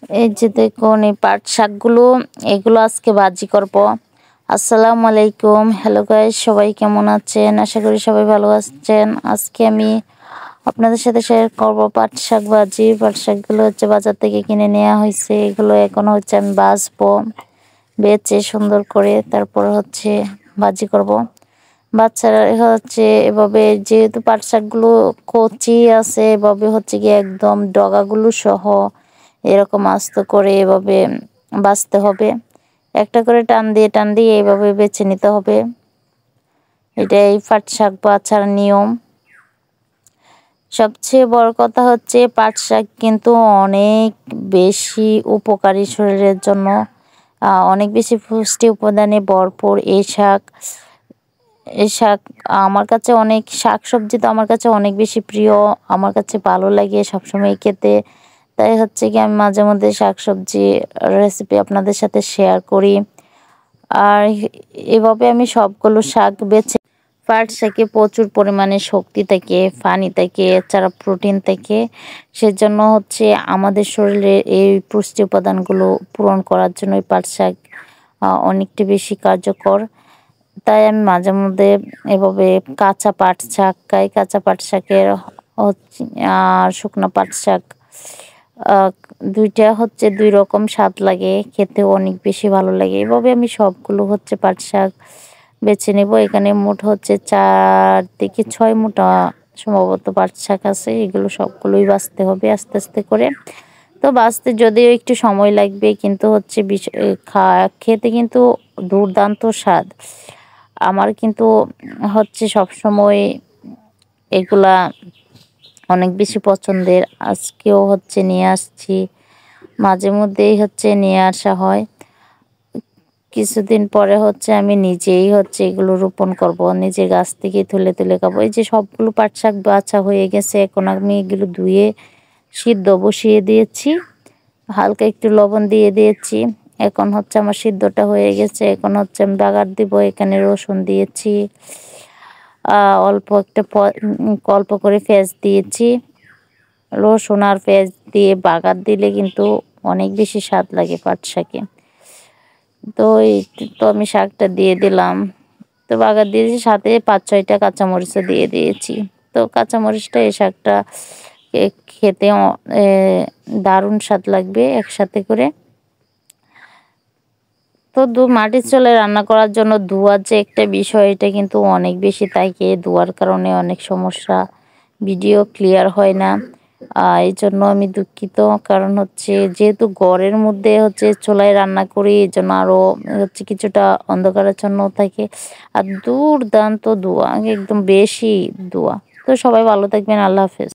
এই যে দেখুন এই পাট শাকগুলো, এগুলো আজকে ভাজি করব। আসসালামু আলাইকুম, হ্যালো গাইস, সবাই কেমন আছেন? আশা করি সবাই ভালো আছেন। আজকে আমি আপনাদের সাথে শেয়ার করব পাট শাক ভাজি। পাট শাকগুলো হচ্ছে বাজার থেকে কিনে নেওয়া হয়েছে। এগুলো এখন হচ্ছে আমি বাছবো, বেছে সুন্দর করে তারপর হচ্ছে ভাজি করব। বাচ্চারা হচ্ছে এভাবে, যেহেতু পাট শাকগুলো কচি আছে, এভাবে হচ্ছে গিয়ে একদম ডগাগুলো সহ এরকম আস্ত করে এভাবে বাছতে হবে। একটা করে টান দিয়ে এভাবে বেছে নিতে হবে। এটাই পাট শাক বাছার নিয়ম। সবচেয়ে বড় কথা হচ্ছে পাট শাক কিন্তু অনেক বেশি উপকারী শরীরের জন্য, অনেক বেশি পুষ্টি উপাদানে ভরপুর এই শাক আমার কাছে অনেক, শাকসবজি তো আমার কাছে অনেক বেশি প্রিয়, আমার কাছে ভালো লাগে সবসময় খেতে। তাই হচ্ছে কি আমি মাঝে মধ্যে শাকসবজি রেসিপি আপনাদের সাথে শেয়ার করি। আর এভাবে আমি সবগুলো শাক বেছে, পাট শাকে প্রচুর পরিমাণে শক্তি থাকে, পানি থাকে, এছাড়া প্রোটিন থাকে। সেজন্য হচ্ছে আমাদের শরীরে এই পুষ্টি উপাদানগুলো পূরণ করার জন্য এই পাট শাক অনেকটা বেশি কার্যকর। তাই আমি মাঝে মধ্যে এভাবে কাঁচা পাট শাক খাই। কাঁচা পাট শাকের আর শুকনো পাট শাক দুইটা হচ্ছে দুই রকম স্বাদ লাগে, খেতেও অনেক বেশি ভালো লাগে। এভাবে আমি সবগুলো হচ্ছে পাট শাক বেছে নেব। এখানে মোট হচ্ছে 4 থেকে 6 মুঠা সম্ভবত পাট শাক আছে। এগুলো সবগুলোই বাছতে হবে আস্তে আস্তে করে। তো বাছতে যদিও একটু সময় লাগবে, কিন্তু হচ্ছে খেতে কিন্তু দুর্দান্ত স্বাদ। আমার কিন্তু হচ্ছে সবসময় এগুলা অনেক বেশি পছন্দের। আজকেও হচ্ছে নিয়ে আসছি, মাঝে মধ্যেই হচ্ছে নিয়ে আসা হয়। কিছুদিন পরে হচ্ছে আমি নিজেই হচ্ছে এগুলো রোপণ করব, নিজের গাছ থেকে তুলে তুলে খাবো। এই যে সবগুলো পাট শাক বাছা হয়ে গেছে, এখন আমি এগুলো ধুয়ে সিদ্ধ বসিয়ে দিয়েছি, হালকা একটু লবণ দিয়ে দিয়েছি। এখন হচ্ছে আমার সিদ্ধটা হয়ে গেছে, এখন হচ্ছে আমি বাগার দিব। এখানে রসুন দিয়েছি, অল্প একটা অল্প করে পেঁয়াজ দিয়েছি। রসুন আর পেঁয়াজ দিয়ে বাগার দিলে কিন্তু অনেক বেশি স্বাদ লাগে পাট শাকে। তো এই তো আমি শাকটা দিয়ে দিলাম, তো বাগার দিয়েছি, সাথে 5-6টা কাঁচামরিচও দিয়ে দিয়েছি। তো কাঁচামরিচটা এই শাকটা খেতে দারুণ স্বাদ লাগবে একসাথে করে। তো মাটির চুলায় রান্না করার জন্য ধোঁয়ার যে একটা বিষয়, এটা কিন্তু অনেক বেশি থাকে। ধোঁয়ার কারণে অনেক সমস্যা, ভিডিও ক্লিয়ার হয় না। এই জন্য আমি দুঃখিত। কারণ হচ্ছে যেহেতু ঘরের মধ্যে হচ্ছে চুলায় রান্না করি, এই জন্য আরও হচ্ছে কিছুটা অন্ধকারাচ্ছন্ন থাকে। আর দুর্দান্ত ধোঁয়া, একদম বেশি ধোঁয়া। তো সবাই ভালো থাকবেন, আল্লাহ হাফেজ।